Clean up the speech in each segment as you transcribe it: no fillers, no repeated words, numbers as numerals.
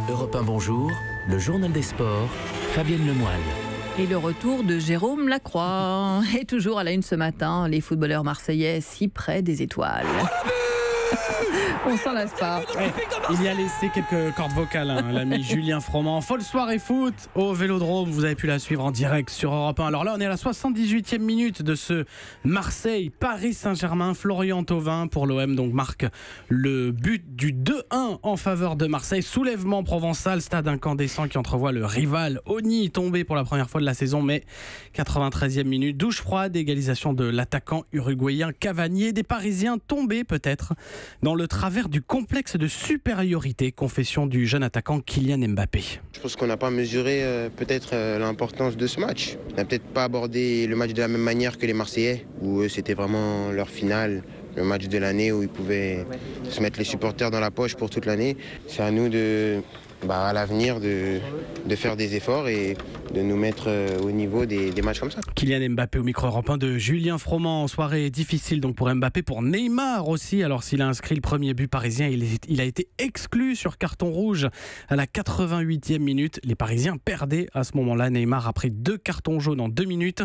Europe 1, bonjour, le journal des sports, Fabienne Lemoine. Et le retour de Jérôme Lacroix. Et toujours à la une ce matin, les footballeurs marseillais si près des étoiles. On s'en lasse pas. Il y a laissé quelques cordes vocales, l'ami Julien Froment. Folle soirée foot au Vélodrome. Vous avez pu la suivre en direct sur Europe 1. Alors là, on est à la 78e minute de ce Marseille-Paris Saint-Germain. Florian Thauvin pour l'OM donc marque le but du 2-1 en faveur de Marseille. Soulèvement provençal, stade incandescent qui entrevoit le rival Oni tombé pour la première fois de la saison. Mais 93e minute, douche froide, égalisation de l'attaquant uruguayen Cavani. Des Parisiens tombés peut-être dans le travers du complexe de supériorité, confession du jeune attaquant Kylian Mbappé. Je pense qu'on n'a pas mesuré peut-être l'importance de ce match. On n'a peut-être pas abordé le match de la même manière que les Marseillais, où c'était vraiment leur finale, le match de l'année où ils pouvaient se mettre les supporters dans la poche pour toute l'année. C'est à nous à l'avenir de faire des efforts et de nous mettre au niveau des matchs comme ça. Kylian Mbappé au micro européen de Julien Froment. Soirée difficile donc pour Mbappé, pour Neymar aussi. Alors s'il a inscrit le premier but parisien, il a été exclu sur carton rouge à la 88e minute. Les Parisiens perdaient à ce moment-là. Neymar a pris 2 cartons jaunes en 2 minutes,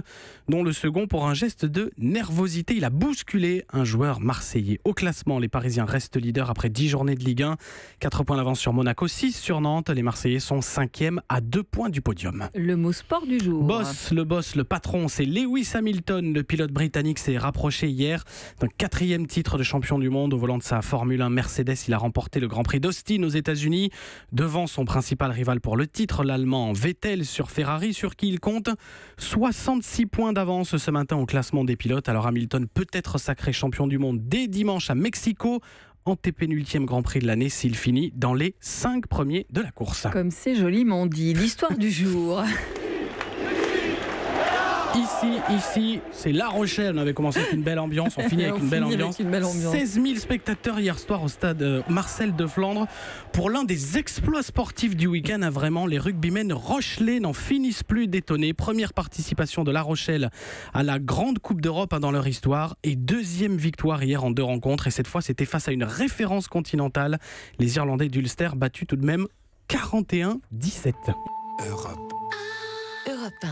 dont le second pour un geste de nervosité. Il a bousculé un joueur marseillais. Au classement, les Parisiens restent leaders après 10 journées de Ligue 1. 4 points d'avance sur Monaco, 6 sur Nantes. Les Marseillais sont 5e à 2 points du podium. Le mot sport du jour. Le patron, c'est Lewis Hamilton. Le pilote britannique s'est rapproché hier d'un 4e titre de champion du monde au volant de sa Formule 1 Mercedes. Il a remporté le Grand Prix d'Austin aux États-Unis devant son principal rival pour le titre, l'Allemand Vettel sur Ferrari, sur qui il compte 66 points d'avance ce matin au classement des pilotes. Alors Hamilton peut être sacré champion du monde dès dimanche à Mexico, antépénultième Grand Prix de l'année s'il finit dans les 5 premiers de la course. Comme c'est joliment dit. L'histoire du jour. Ici, c'est La Rochelle. On avait commencé avec une belle ambiance, on finit avec une belle ambiance. 16 000 spectateurs hier soir au stade Marcel de Flandre pour l'un des exploits sportifs du week-end. Vraiment, les rugbymen rochelais n'en finissent plus d'étonner. Première participation de La Rochelle à la grande Coupe d'Europe dans leur histoire et 2e victoire hier en 2 rencontres. Et cette fois, c'était face à une référence continentale. Les Irlandais d'Ulster battus tout de même 41-17. Europe 1.